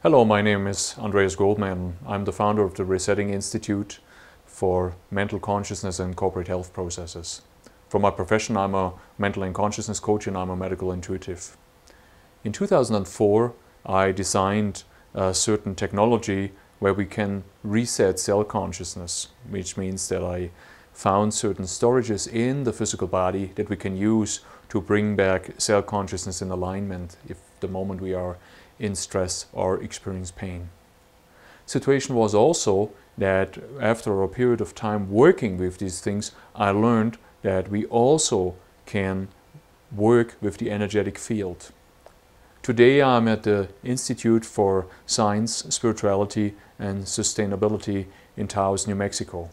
Hello, my name is Andreas Goldman. I'm the founder of the Resetting Institute for Mental Consciousness and Corporate Health Processes. For my profession, I'm a mental and consciousness coach and I'm a medical intuitive. In 2004, I designed a certain technology where we can reset cell consciousness, which means that I found certain storages in the physical body that we can use to bring back cell consciousness in alignment if the moment we are in stress or experience pain. Situation was also that after a period of time working with these things, I learned that we also can work with the energetic field. Today I'm at the Institute for Science, Spirituality and Sustainability in Taos, New Mexico.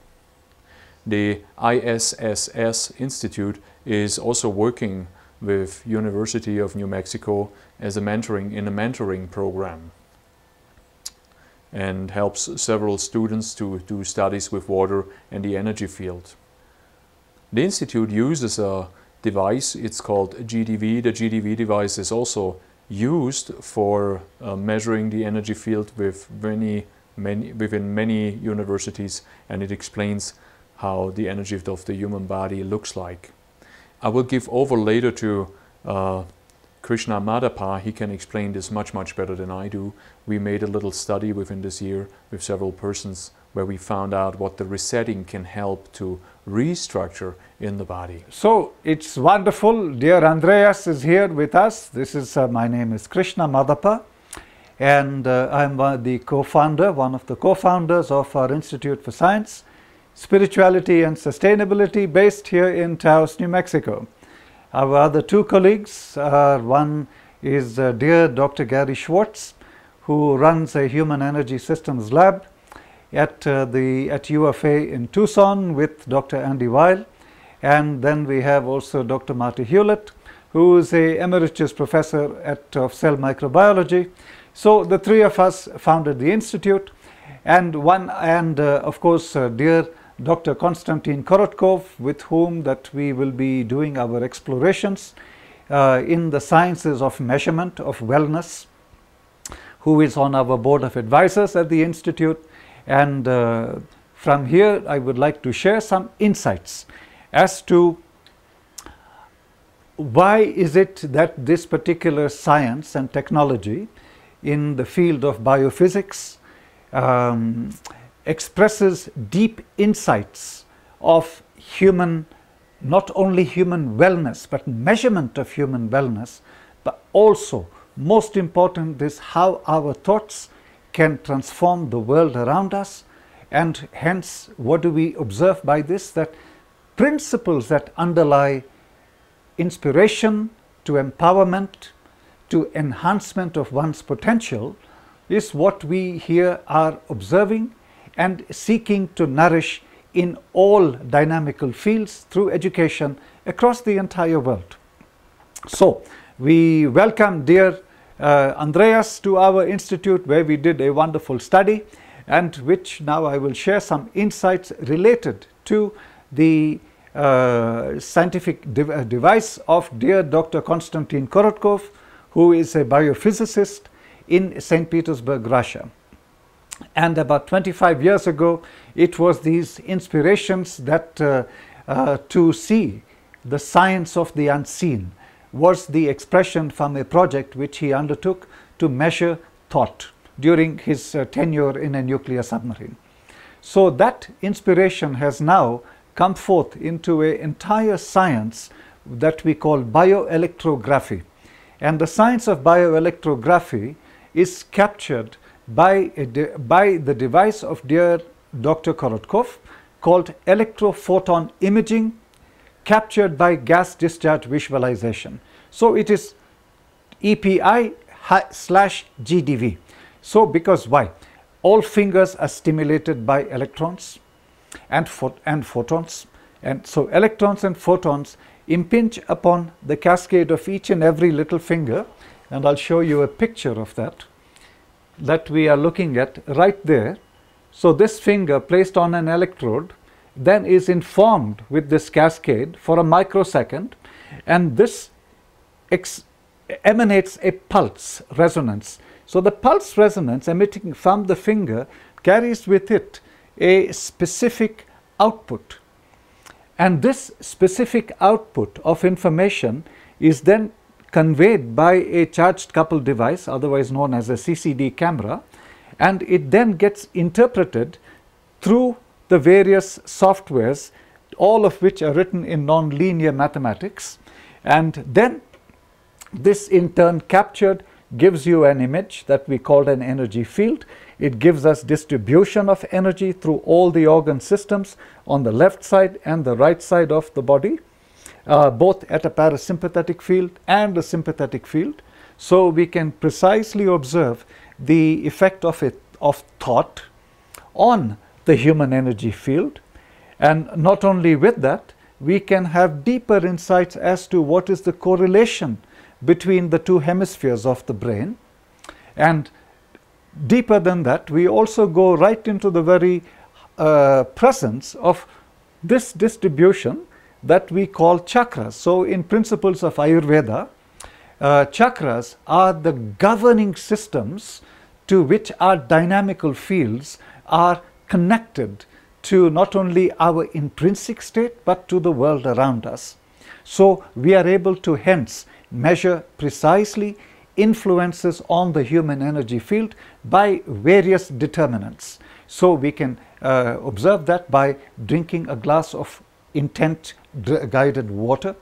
The ISSS Institute is also working with University of New Mexico as a mentoring program and helps several students to do studies with water and the energy field. The Institute uses a device, it's called GDV. The GDV device is also used for measuring the energy field with within many universities, and it explains how the energy of the human body looks like. I will give over later to Krishna Madhapa. He can explain this much better than I do. We made a little study within this year with several persons where we found out what the resetting can help to restructure in the body. So it's wonderful. Dear Andreas is here with us. My name is Krishna Madhapa, and I'm the co-founder, one of the co-founders of our Institute for Science, Spirituality and Sustainability, based here in Taos, New Mexico. Our other two colleagues, one is dear Dr. Gary Schwartz, who runs a Human Energy Systems Lab at UFA in Tucson with Dr. Andy Weil. And then we have also Dr. Marty Hewlett, who is an emeritus professor of cell microbiology. So the three of us founded the Institute, and of course dear Dr. Konstantin Korotkov, with whom that we will be doing our explorations in the sciences of measurement of wellness, who is on our board of advisors at the Institute. And from here I would like to share some insights as to why is it that this particular science and technology in the field of biophysics expresses deep insights of not only human wellness, but measurement of human wellness, but also, most important, is how our thoughts can transform the world around us. And hence, what do we observe by this? That principles that underlie inspiration to empowerment, to enhancement of one's potential, is what we here are observing and seeking to nourish in all dynamical fields through education across the entire world. So we welcome dear Andreas to our institute, where we did a wonderful study, and which now I will share some insights related to the scientific device of dear Dr. Konstantin Korotkov, who is a biophysicist in St. Petersburg, Russia. And about 25 years ago, it was these inspirations that to see the science of the unseen was the expression from a project which he undertook to measure thought during his tenure in a nuclear submarine. So that inspiration has now come forth into an entire science that we call bioelectrography. And the science of bioelectrography is captured by the device of dear Dr. Korotkov, called electrophoton imaging, captured by gas discharge visualization. So it is EPI/GDV. So because why? All fingers are stimulated by electrons and photons, and so electrons and photons impinge upon the cascade of each and every little finger, and I'll show you a picture of that we are looking at right there. So this finger placed on an electrode then is informed with this cascade for a microsecond, and this emanates a pulse resonance. So the pulse resonance emitting from the finger carries with it a specific output. And this specific output of information is then conveyed by a charged coupled device, otherwise known as a CCD camera, and it then gets interpreted through the various softwares, all of which are written in non-linear mathematics, and then this in turn captured gives you an image that we called an energy field. It gives us distribution of energy through all the organ systems on the left side and the right side of the body, both at a parasympathetic field and a sympathetic field. So we can precisely observe the effect of thought on the human energy field. And not only with that, we can have deeper insights as to what is the correlation between the two hemispheres of the brain. And deeper than that, we also go right into the very presence of this distribution that we call chakras. So in principles of Ayurveda, chakras are the governing systems to which our dynamical fields are connected to not only our intrinsic state but to the world around us. So we are able to hence measure precisely influences on the human energy field by various determinants. So we can observe that by drinking a glass of intent guided water.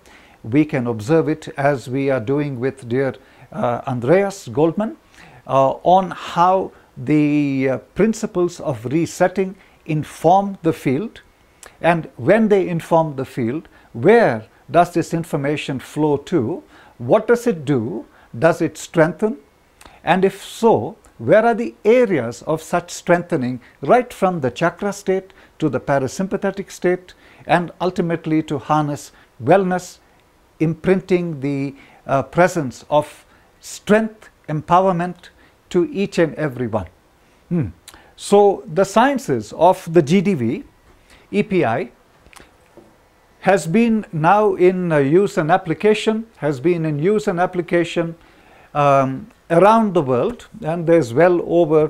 We can observe it as we are doing with dear Andreas Goldman on how the principles of resetting inform the field, and when they inform the field, where does this information flow to? What does it do? Does it strengthen? And if so, where are the areas of such strengthening, right from the chakra state to the parasympathetic state, and ultimately to harness wellness, imprinting the presence of strength, empowerment to each and every one. So the sciences of the GDV, EPI, has been now in use and application, around the world, and there's well over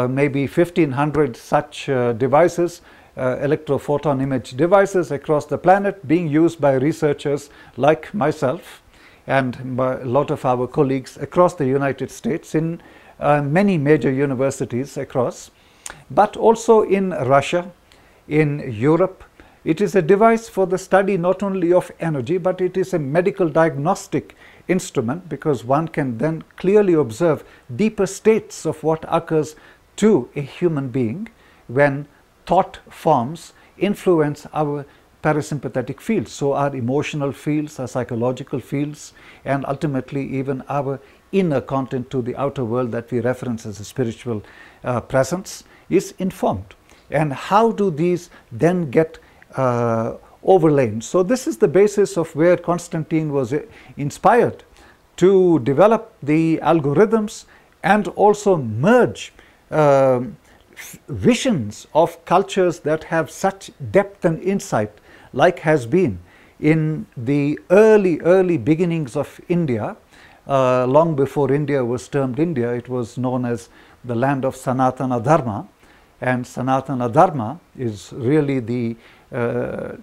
maybe 1,500 such devices, electrophoton image devices across the planet being used by researchers like myself and by a lot of our colleagues across the United States in many major universities across, but also in Russia, in Europe. It is a device for the study not only of energy, but it is a medical diagnostic instrument, because one can then clearly observe deeper states of what occurs to a human being when thought forms influence our parasympathetic fields. So our emotional fields, our psychological fields, and ultimately even our inner content to the outer world that we reference as a spiritual presence is informed. And how do these then get overlain? So this is the basis of where Constantine was inspired to develop the algorithms and also merge visions of cultures that have such depth and insight, like has been in the early beginnings of India. Long before India was termed India, it was known as the land of Sanatana Dharma, and Sanatana Dharma is really the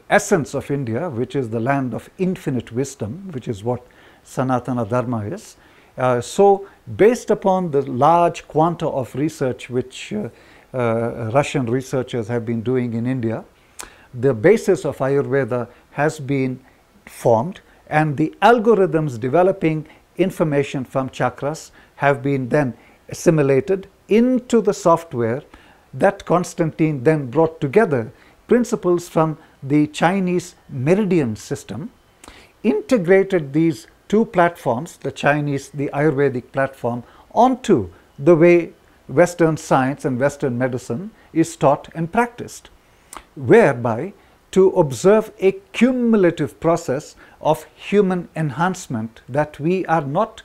essence of India, which is the land of infinite wisdom, which is what Sanatana Dharma is. So based upon the large quanta of research which Russian researchers have been doing in India, the basis of Ayurveda has been formed, and the algorithms developing information from chakras have been then assimilated into the software that Constantine then brought together principles from the Chinese meridian system, integrated these two platforms, the Chinese, the Ayurvedic platform, onto the way Western science and Western medicine is taught and practiced, whereby to observe a cumulative process of human enhancement, that we are not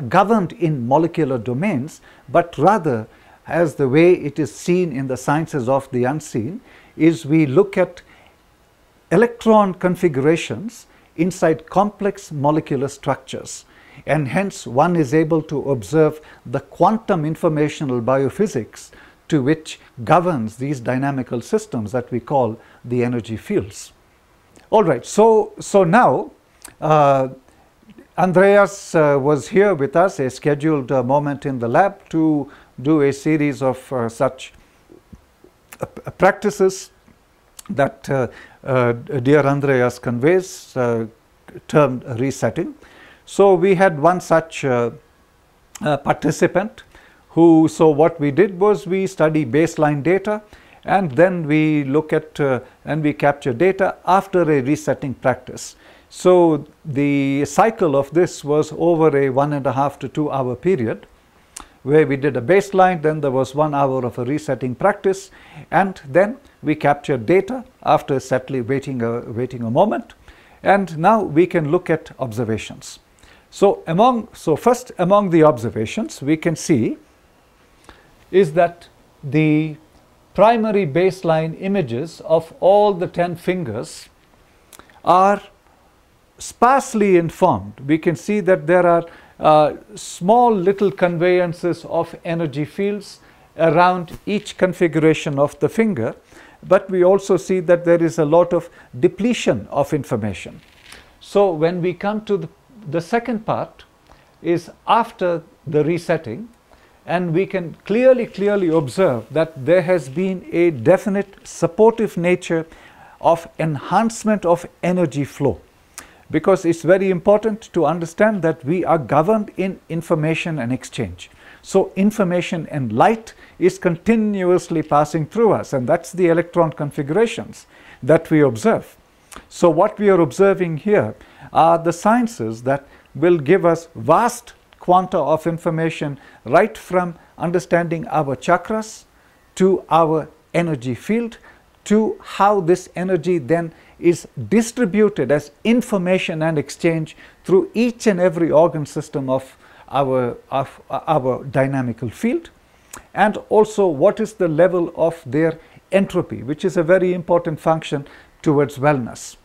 governed in molecular domains, but rather, as the way it is seen in the sciences of the unseen, is we look at electron configurations inside complex molecular structures. and hence one is able to observe the quantum informational biophysics to which governs these dynamical systems that we call the energy fields. All right, so now Andreas was here with us, a scheduled moment in the lab to do a series of such practices that dear Andreas conveys, termed resetting. So we had one such participant who, so what we did was we study baseline data, and then we look at and we capture data after a resetting practice. So the cycle of this was over a 1.5 to 2 hour period, where we did a baseline, then there was 1 hour of a resetting practice, and then we captured data after settling, waiting a moment, and now we can look at observations. So first among the observations we can see is that the primary baseline images of all the 10 fingers are sparsely informed. We can see that there are small little conveyances of energy fields around each configuration of the finger, but we also see that there is a lot of depletion of information. So when we come to the second part is after the resetting, and we can clearly observe that there has been a definite supportive nature of enhancement of energy flow, because it's very important to understand that we are governed in information and exchange. So information and light is continuously passing through us, and that's the electron configurations that we observe. So what we are observing here are the sciences that will give us vast quanta of information, right from understanding our chakras to our energy field, to how this energy then is distributed as information and exchange through each and every organ system of our dynamical field, and also what is the level of their entropy, which is a very important function towards wellness.